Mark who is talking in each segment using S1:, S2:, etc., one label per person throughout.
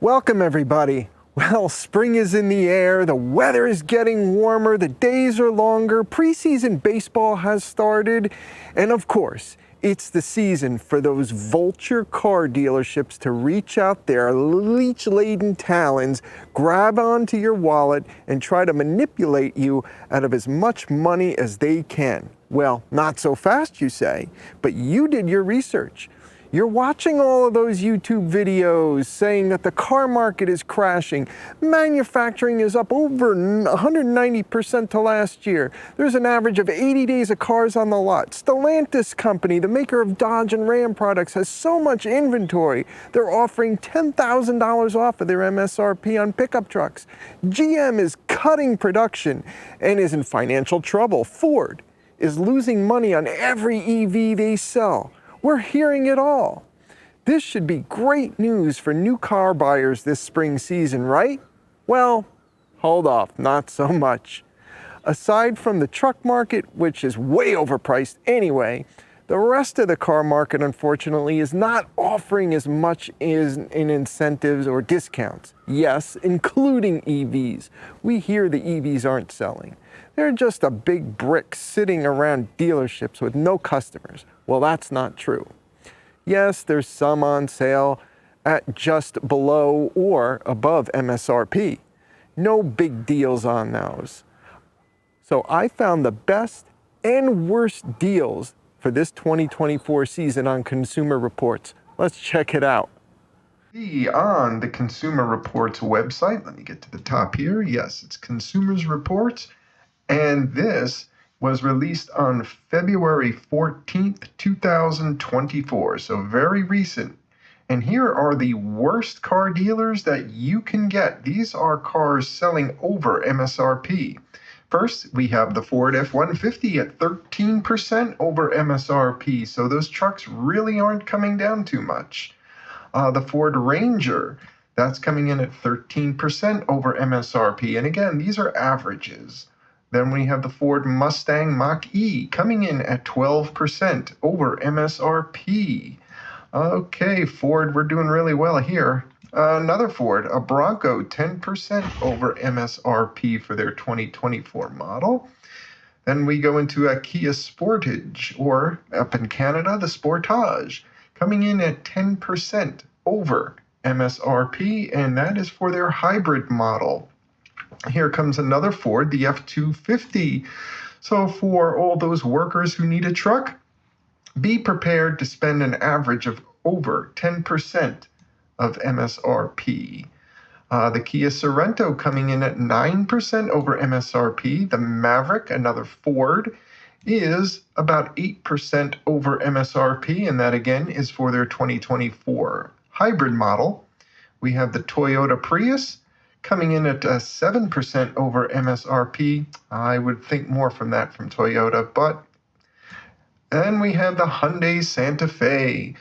S1: Welcome everybody. Well, spring is in the air, the weather is getting warmer, the days are longer, preseason baseball has started, and of course, it's the season for those vulture car dealerships to reach out their leech-laden talons, grab onto your wallet, and try to manipulate you out of as much money as they can. Well, not so fast, you say, but you did your research. You're watching all of those YouTube videos saying that the car market is crashing. Manufacturing is up over 190% to last year. There's an average of 80 days of cars on the lot. Stellantis company, the maker of Dodge and Ram products, has so much inventory. They're offering $10,000 off of their MSRP on pickup trucks. GM is cutting production and is in financial trouble. Ford is losing money on every EV they sell. We're hearing it all. This should be great news for new car buyers this spring season, right? Well, hold off, not so much. Aside from the truck market, which is way overpriced anyway, the rest of the car market, unfortunately, is not offering as much in incentives or discounts. Yes, including EVs. We hear the EVs aren't selling. They're just a big brick sitting around dealerships with no customers. Well, that's not true. Yes, there's some on sale at just below or above MSRP. No big deals on those. So I found the best and worst deals for this 2024 season on Consumer Reports. Let's check it out. On the Consumer Reports website, let me get to the top here. Yes, it's Consumers Reports. And this was released on February 14th, 2024, so very recent. And here are the worst car dealers that you can get. These are cars selling over MSRP. First, we have the Ford F-150 at 13% over MSRP, so those trucks really aren't coming down too much. The Ford Ranger, that's coming in at 13% over MSRP. And again, these are averages. Then we have the Ford Mustang Mach-E coming in at 12% over MSRP. Okay, Ford, we're doing really well here. Another Ford, a Bronco, 10% over MSRP for their 2024 model. Then we go into a Kia Sportage, or up in Canada, the Sportage, coming in at 10% over MSRP, and that is for their hybrid model. Here comes another Ford, the F-250. So for all those workers who need a truck, be prepared to spend an average of over 10% of MSRP. The Kia Sorento coming in at 9% over MSRP. The Maverick, another Ford, is about 8% over MSRP, and that again is for their 2024 hybrid model. We have the Toyota Prius coming in at 7% over MSRP. I would think more from that from Toyota, but then we have the Hyundai Santa Fe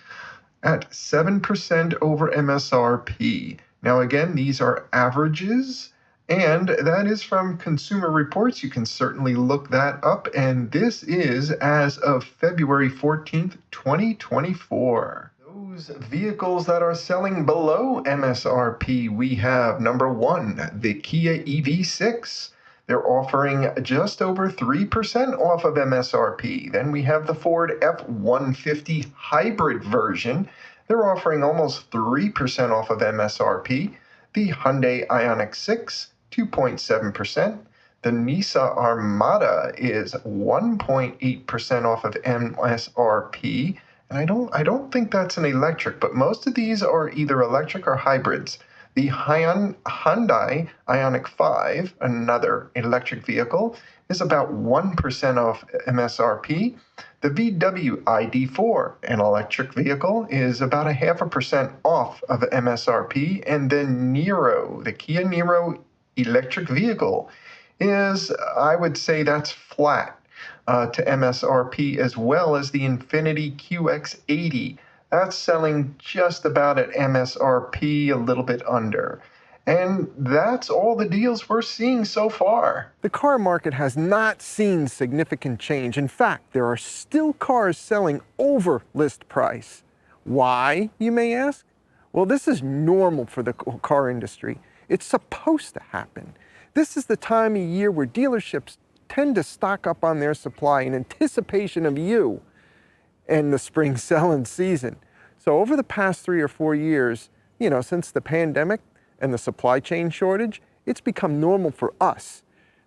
S1: at 7% over MSRP. Now again, these are averages, and that is from Consumer Reports. You can certainly look that up, and this is as of February 14th, 2024. Those vehicles that are selling below MSRP, we have number one, the Kia EV6. They're offering just over 3% off of MSRP. Then we have the Ford F-150 hybrid version. They're offering almost 3% off of MSRP. The Hyundai Ioniq 6, 2.7%. The Nissan Armada is 1.8% off of MSRP. And I don't think that's an electric, but most of these are either electric or hybrids. The Hyundai Ioniq 5, another electric vehicle, is about 1% off MSRP. The VW ID4, an electric vehicle, is about 0.5% off of MSRP. And then Niro, the Kia Niro electric vehicle, is, I would say that's flat to MSRP, as well as the Infiniti QX80. That's selling just about at MSRP, a little bit under. And that's all the deals we're seeing so far. The car market has not seen significant change. In fact, there are still cars selling over list price. Why, you may ask? Well, this is normal for the car industry. It's supposed to happen. This is the time of year where dealerships tend to stock up on their supply in anticipation of you and the spring selling season. So over the past 3 or 4 years, since the pandemic and the supply chain shortage, it's become normal for us,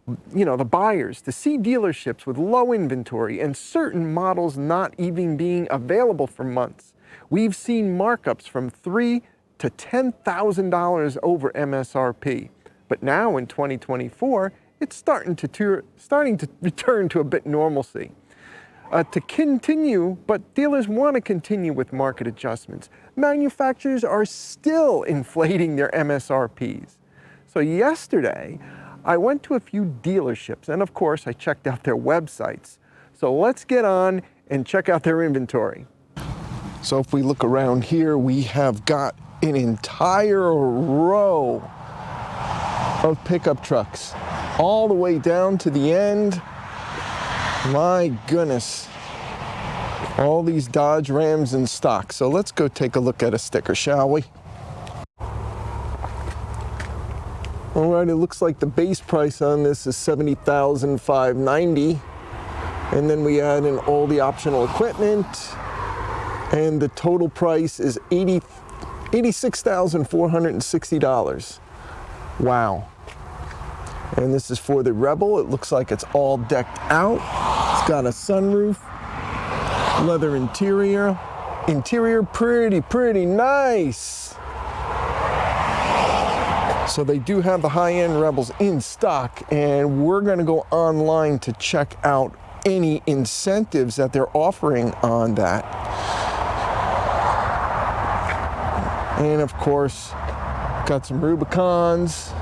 S1: the buyers, to see dealerships with low inventory and certain models not even being available for months. We've seen markups from $3,000 to $10,000 over MSRP. But now in 2024, it's starting to return to a bit normalcy. But dealers want to continue with market adjustments. Manufacturers are still inflating their MSRPs. So yesterday, I went to a few dealerships, and of course, I checked out their websites. So let's get on and check out their inventory. So if we look around here, we have got an entire row of pickup trucks, all the way down to the end. My goodness, all these Dodge Rams in stock. So let's go take a look at a sticker, shall we? All right, it looks like the base price on this is $70,590, and then we add in all the optional equipment, and the total price is $86,460. Wow. And this is for the Rebel. It looks like it's all decked out. It's got a sunroof, leather interior. Interior pretty nice. So they do have the high-end Rebels in stock, and we're gonna go online to check out any incentives that they're offering on that. And of course, got some Rubicons.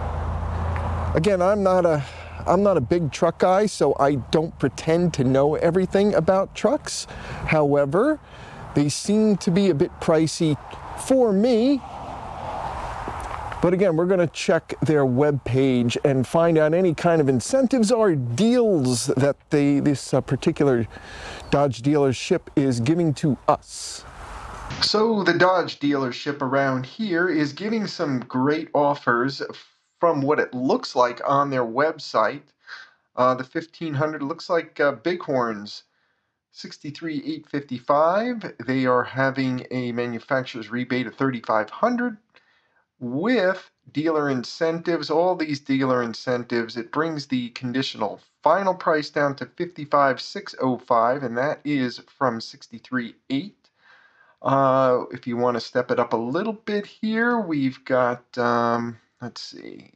S1: Again, I'm not a big truck guy, so I don't pretend to know everything about trucks. However, they seem to be a bit pricey for me. But again, we're going to check their webpage and find out any kind of incentives or deals that this particular Dodge dealership is giving to us. So the Dodge dealership around here is giving some great offers from what it looks like on their website. The 1500 looks like Bighorns, $63,855. They are having a manufacturer's rebate of $3,500 with dealer incentives. All these dealer incentives, it brings the conditional final price down to $55,605, and that is from $63,800. If you want to step it up a little bit here, we've got, let's see,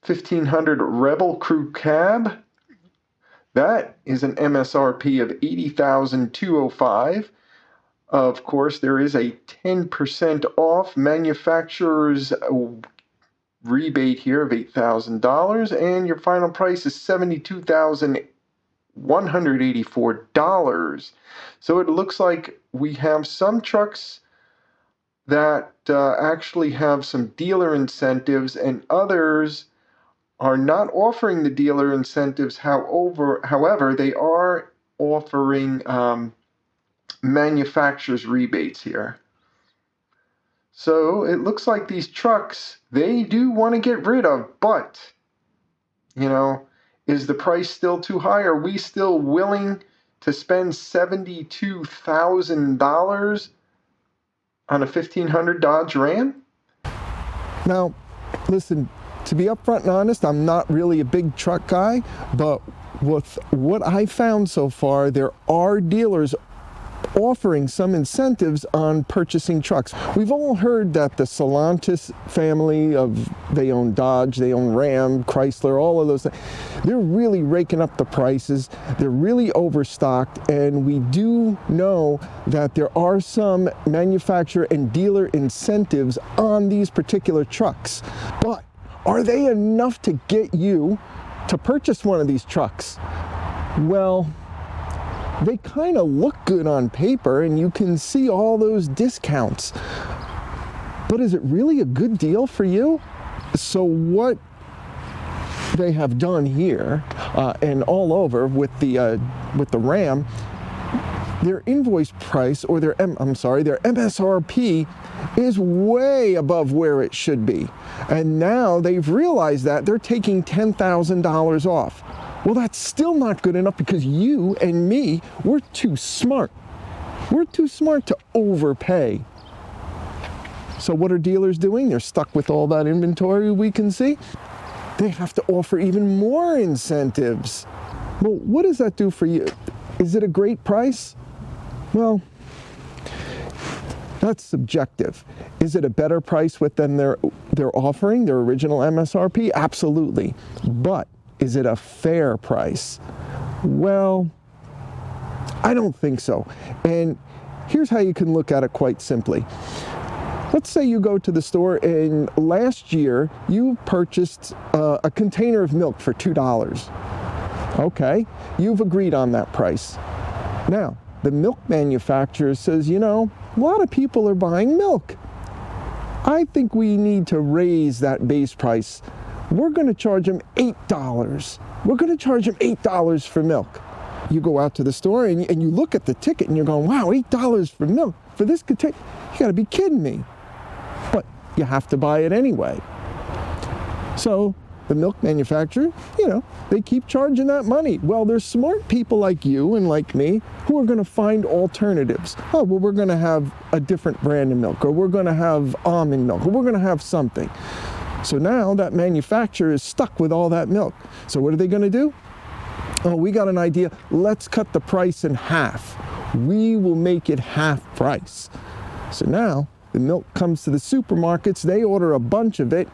S1: 1500 Rebel Crew Cab. That is an MSRP of $80,205. Of course, there is a 10% off manufacturer's rebate here of $8,000, and your final price is $72,184. So it looks like we have some trucks that actually have some dealer incentives, and others are not offering the dealer incentives. However, they are offering manufacturer's rebates here. So it looks like these trucks, they do want to get rid of, but, is the price still too high? Are we still willing to spend $72,000 on a 1500 Dodge Ram? Now, listen, to be upfront and honest, I'm not really a big truck guy, but with what I found so far, there are dealers offering some incentives on purchasing trucks. We've all heard that the Stellantis family they own Dodge, they own Ram, Chrysler, all of those things. They're really raking up the prices. They're really overstocked, and we do know that there are some manufacturer and dealer incentives on these particular trucks. But are they enough to get you to purchase one of these trucks? Well, they kind of look good on paper, and you can see all those discounts. But is it really a good deal for you? So what they have done here, and all over with the Ram, their invoice price, or their MSRP is way above where it should be. And now they've realized that they're taking $10,000 off. Well, that's still not good enough, because you and me, we're too smart. We're too smart to overpay. So what are dealers doing? They're stuck with all that inventory we can see. They have to offer even more incentives. Well, what does that do for you? Is it a great price? Well, that's subjective. Is it a better price than they're offering, their original MSRP? Absolutely. But is it a fair price? Well, I don't think so. And here's how you can look at it quite simply. Let's say you go to the store and last year you purchased a container of milk for $2. Okay, you've agreed on that price. Now, the milk manufacturer says, you know, a lot of people are buying milk. I think we need to raise that base price. We're going to charge them $8. We're going to charge them $8 for milk. You go out to the store and you look at the ticket and you're going, wow, $8 for milk for this container? You got to be kidding me. But you have to buy it anyway. So the milk manufacturer, you know, they keep charging that money. Well, there's smart people like you and like me who are going to find alternatives. Oh, well, we're going to have a different brand of milk, or we're going to have almond milk, or we're going to have something. So now that manufacturer is stuck with all that milk. So what are they going to do? Oh, we got an idea. Let's cut the price in half. We will make it half price. So now the milk comes to the supermarkets, they order a bunch of it,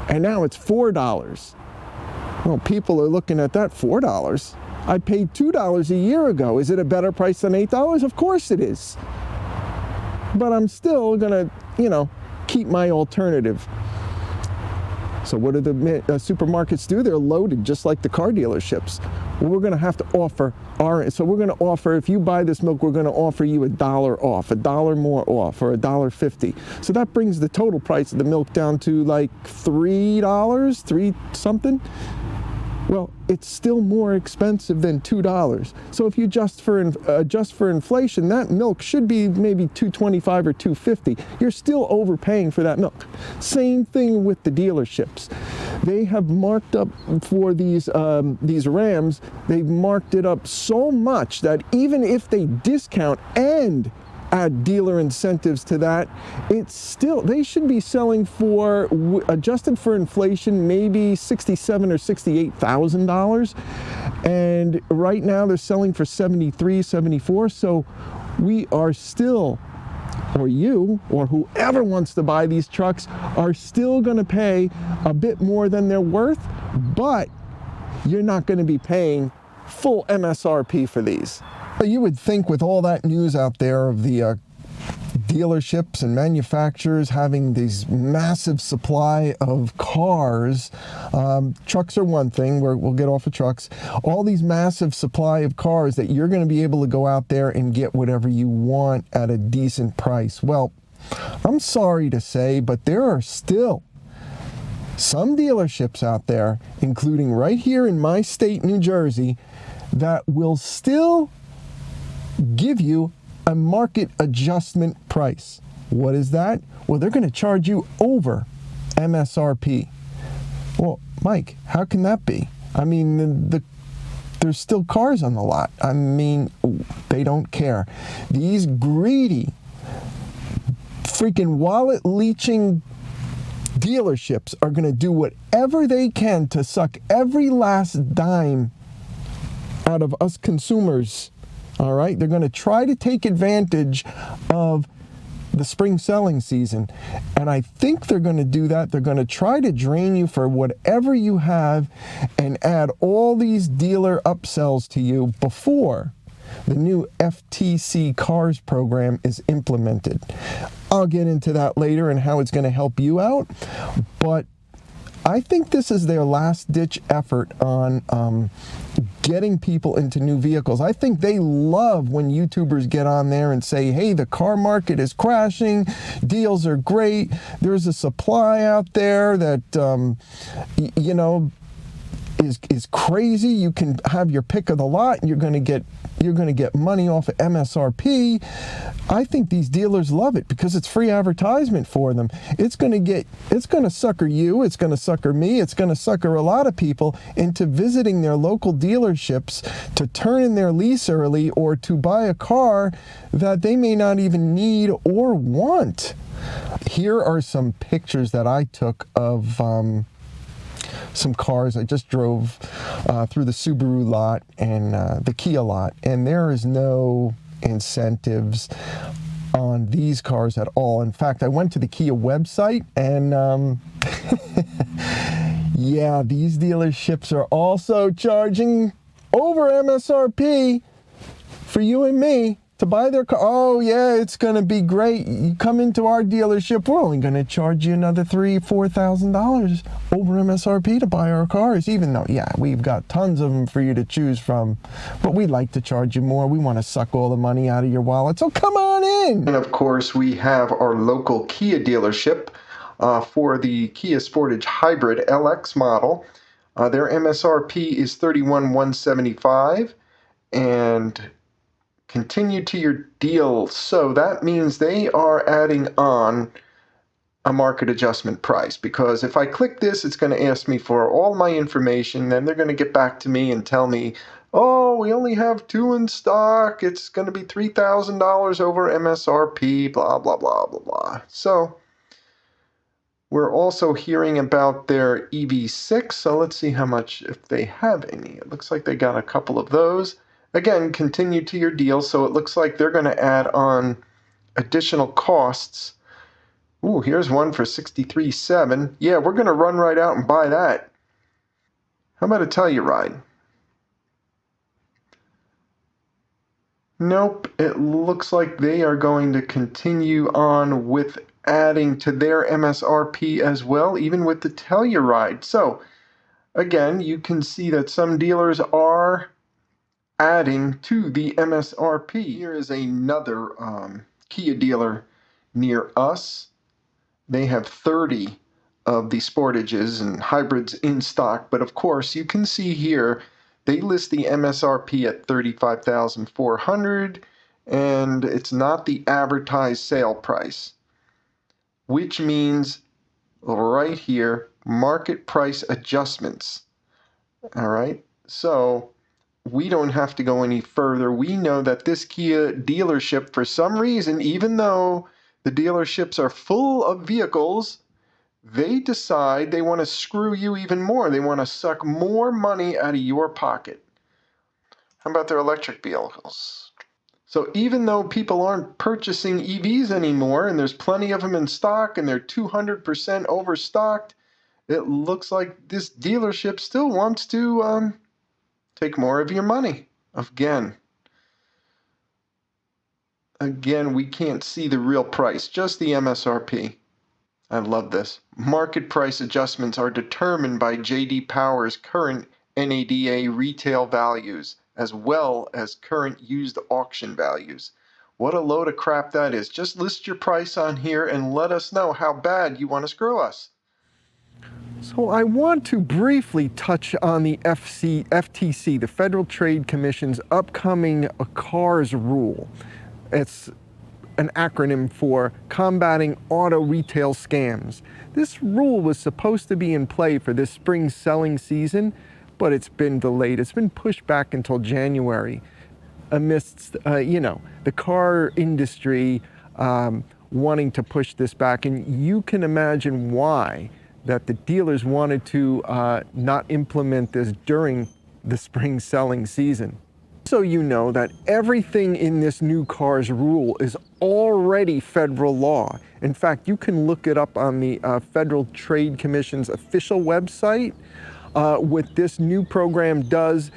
S1: and now it's $4. Well, people are looking at that $4. I paid $2 a year ago. Is it a better price than $8? Of course it is. But I'm still gonna, you know, keep my alternative. So what do the supermarkets do? They're loaded just like the car dealerships. Well, we're going to have to offer so we're going to offer, if you buy this milk, we're going to offer you $1 off, $1 more off, or $1.50. So that brings the total price of the milk down to like $3, 3 something. Well, it's still more expensive than $2. So if you adjust for inflation, that milk should be maybe $2.25 or $2.50. You're still overpaying for that milk. Same thing with the dealerships. They have marked up for these Rams. They've marked it up so much that even if they discount and add dealer incentives to that, it's still, they should be selling for, adjusted for inflation, maybe $67,000 or $68,000, and right now they're selling for $73,000, $74,000. So we are still, or you, or whoever wants to buy these trucks, are still going to pay a bit more than they're worth, but you're not going to be paying full MSRP for these. You would think with all that news out there of the dealerships and manufacturers having these massive supply of cars, trucks are one thing, we'll get off of trucks, all these massive supply of cars, that you're going to be able to go out there and get whatever you want at a decent price. Well, I'm sorry to say, but there are still some dealerships out there, including right here in my state, New Jersey, that will still give you a market adjustment price. What is that? Well, they're going to charge you over MSRP. Well, Mike, how can that be? I mean, there's still cars on the lot. I mean, they don't care. These greedy, freaking wallet leeching dealerships are going to do whatever they can to suck every last dime out of us consumers. All right, they're going to try to take advantage of the spring selling season. And I think they're going to do that. They're going to try to drain you for whatever you have and add all these dealer upsells to you before the new FTC Cars program is implemented. I'll get into that later and how it's going to help you out. But I think this is their last-ditch effort on getting people into new vehicles. I think they love when YouTubers get on there and say, hey, the car market is crashing, deals are great, there's a supply out there that, you know, is crazy. You can have your pick of the lot and you're going to get money off of MSRP. I think these dealers love it because it's free advertisement for them. It's going to sucker you, it's going to sucker me, it's going to sucker a lot of people into visiting their local dealerships to turn in their lease early or to buy a car that they may not even need or want. Here are some pictures that I took of some cars. I just drove through the Subaru lot and the Kia lot, and there is no incentives on these cars at all. In fact, I went to the Kia website and yeah, these dealerships are also charging over MSRP for you and me to buy their car. Oh yeah, it's gonna be great. You come into our dealership, we're only gonna charge you another $3,000-4,000 over MSRP to buy our cars, even though, yeah, we've got tons of them for you to choose from, but we'd like to charge you more. We wanna suck all the money out of your wallet, so come on in. And of course, we have our local Kia dealership for the Kia Sportage Hybrid LX model. Their MSRP is $31,175, and continue to your deal. So that means they are adding on a market adjustment price, because if I click this, it's going to ask me for all my information. Then they're going to get back to me and tell me, oh, we only have 2 in stock. It's going to be $3,000 over MSRP, blah, blah, blah, blah, blah. So we're also hearing about their EV6. So let's see how much, if they have any. It looks like they got a couple of those. Again, continue to your deal, so it looks like they're going to add on additional costs. Ooh, here's one for $63,700. Yeah, we're going to run right out and buy that. How about a Telluride? Nope, it looks like they are going to continue on with adding to their MSRP as well, even with the Telluride. So, again, you can see that some dealers are adding to the MSRP. Here is another Kia dealer near us. They have 30 of the Sportages and hybrids in stock, but of course you can see here they list the MSRP at $35,400, and it's not the advertised sale price, which means right here, market price adjustments. All right, so we don't have to go any further. We know that this Kia dealership, for some reason, even though the dealerships are full of vehicles, they decide they want to screw you even more. They want to suck more money out of your pocket. How about their electric vehicles? So even though people aren't purchasing EVs anymore, and there's plenty of them in stock, and they're 200% overstocked, it looks like this dealership still wants to take more of your money. Again, we can't see the real price, just the MSRP. I love this. Market price adjustments are determined by J.D. Power's current NADA retail values, as well as current used auction values. What a load of crap that is. Just list your price on here and let us know how bad you want to screw us. So I want to briefly touch on the FTC, the Federal Trade Commission's upcoming CARS rule. It's an acronym for Combating Auto Retail Scams. This rule was supposed to be in play for this spring selling season, but it's been delayed. It's been pushed back until January amidst, the car industry wanting to push this back. And you can imagine why that the dealers wanted to not implement this during the spring selling season. So you know that everything in this new CARS rule is already federal law. In fact, you can look it up on the Federal Trade Commission's official website. What this new program does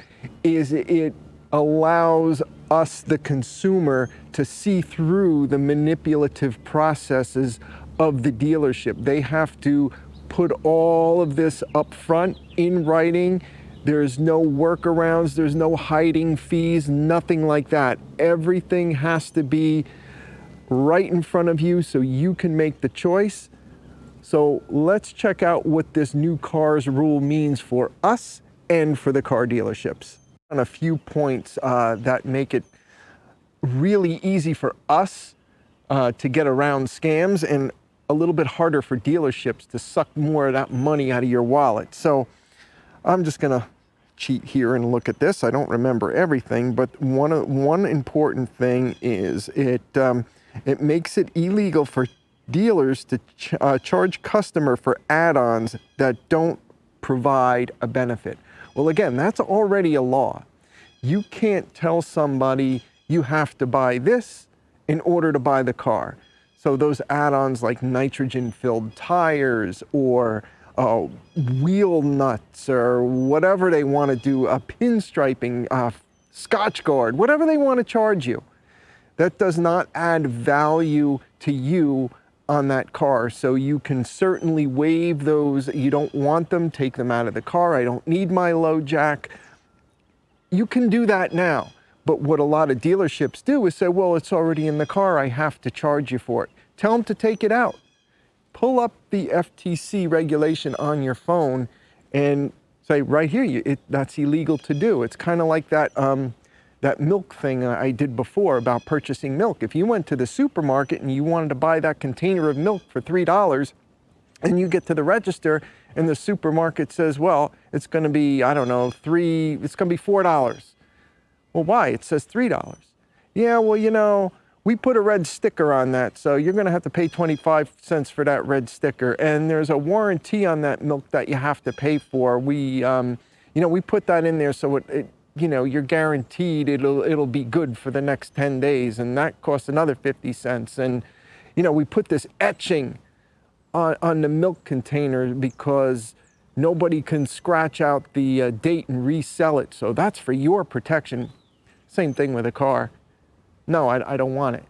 S1: is it allows us, the consumer, to see through the manipulative processes of the dealership. They have to put all of this up front in writing. There's no workarounds, there's no hiding fees, nothing like that. Everything has to be right in front of you so you can make the choice. So let's check out what this new CARS rule means for us and for the car dealerships. On a few points that make it really easy for us to get around scams and a little bit harder for dealerships to suck more of that money out of your wallet. So I'm just gonna cheat here and look at this. I don't remember everything, but one important thing is it makes it illegal for dealers to charge customer for add-ons that don't provide a benefit. Well, again, that's already a law. You can't tell somebody you have to buy this in order to buy the car. So those add-ons like nitrogen-filled tires or wheel nuts or whatever they want to do, pinstriping, Scotch guard, whatever they want to charge you, that does not add value to you on that car. So you can certainly waive those. You don't want them, take them out of the car. I don't need my low jack. You can do that now. But what a lot of dealerships do is say, well, it's already in the car, I have to charge you for it. Tell them to take it out. Pull up the FTC regulation on your phone and say, right here, that's illegal to do. It's kind of like that, that milk thing I did before about purchasing milk. If you went to the supermarket and you wanted to buy that container of milk for $3, and you get to the register and the supermarket says, well, it's going to be, I don't know, it's going to be $4. Well, why? It says $3. Yeah, well, you know, we put a red sticker on that, so you're going to have to pay 25 cents for that red sticker. And there's a warranty on that milk that you have to pay for. We put that in there so you're guaranteed it'll be good for the next 10 days, and that costs another 50 cents. And, we put this etching on the milk container because nobody can scratch out the date and resell it. So that's for your protection. Same thing with a car. No, I don't want it.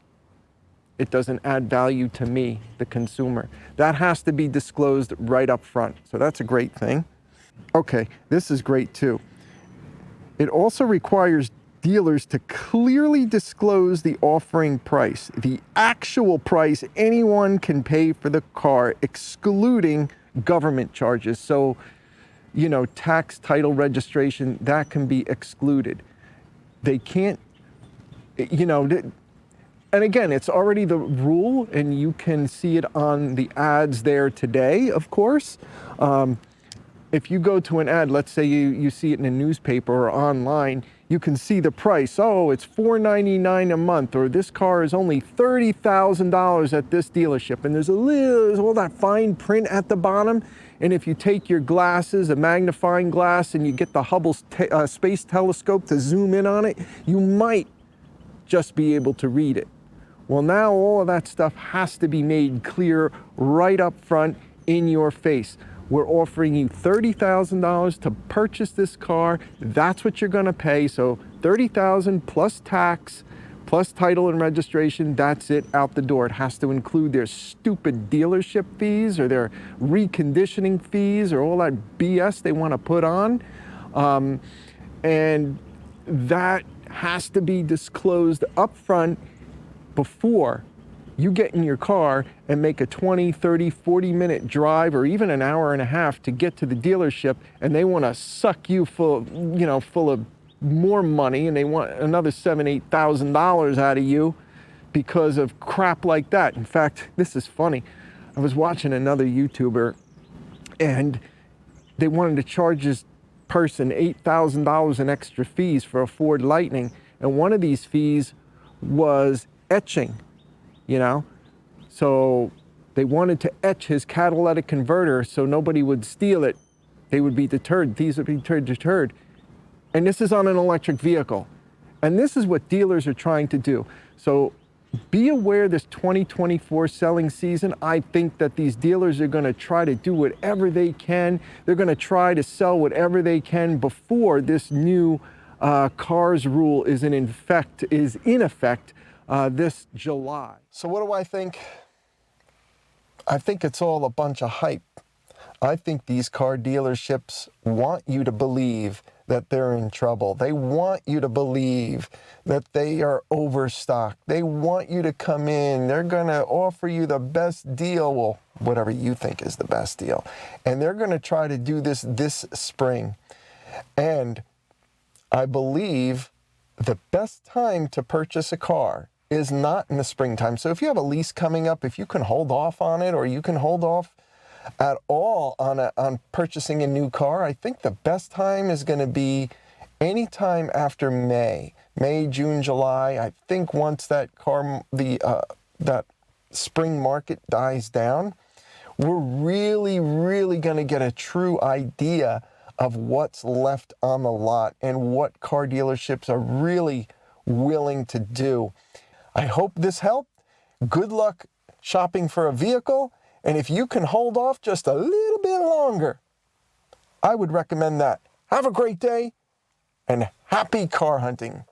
S1: It doesn't add value to me, the consumer. That has to be disclosed right up front. So that's a great thing. Okay, this is great too. It also requires dealers to clearly disclose the offering price, the actual price anyone can pay for the car, excluding government charges. So, tax, title, registration, that can be excluded. They can't, and again, it's already the rule, and you can see it on the ads there today, of course. If you go to an ad, let's say you see it in a newspaper or online, you can see the price. Oh, it's $499 a month, or this car is only $30,000 at this dealership. And there's all that fine print at the bottom. And if you take your glasses, a magnifying glass, and you get the Hubble Space Telescope to zoom in on it, you might just be able to read it. Well, now all of that stuff has to be made clear right up front in your face. We're offering you $30,000 to purchase this car. That's what you're going to pay. So $30,000 plus tax, plus title and registration. That's it, out the door. It has to include their stupid dealership fees or their reconditioning fees or all that BS they want to put on. And that has to be disclosed up front before you get in your car and make a 20, 30, 40-minute drive or even an hour and a half to get to the dealership, and they want to suck you full of more money, and they want another $7,000, $8,000 out of you because of crap like that. In fact, this is funny. I was watching another YouTuber, and they wanted to charge this person $8,000 in extra fees for a Ford Lightning, and one of these fees was etching. So they wanted to etch his catalytic converter so nobody would steal it. They would be deterred. Thieves would be deterred. And this is on an electric vehicle. And this is what dealers are trying to do. So be aware this 2024 selling season, I think that these dealers are going to try to do whatever they can. They're going to try to sell whatever they can before this new CARS rule is in effect this July. So what do I think? I think it's all a bunch of hype. I think these car dealerships want you to believe that they're in trouble. They want you to believe that they are overstocked. They want you to come in. They're going to offer you the best deal, well, whatever you think is the best deal. And they're going to try to do this spring. And I believe the best time to purchase a car is not in the springtime. So if you have a lease coming up, if you can hold off on it, or you can hold off at all on purchasing a new car, I think the best time is going to be anytime after May, June, July. I think once that that spring market dies down, we're really going to get a true idea of what's left on the lot and what car dealerships are really willing to do. I hope this helped. Good luck shopping for a vehicle. And if you can hold off just a little bit longer, I would recommend that. Have a great day and happy car hunting.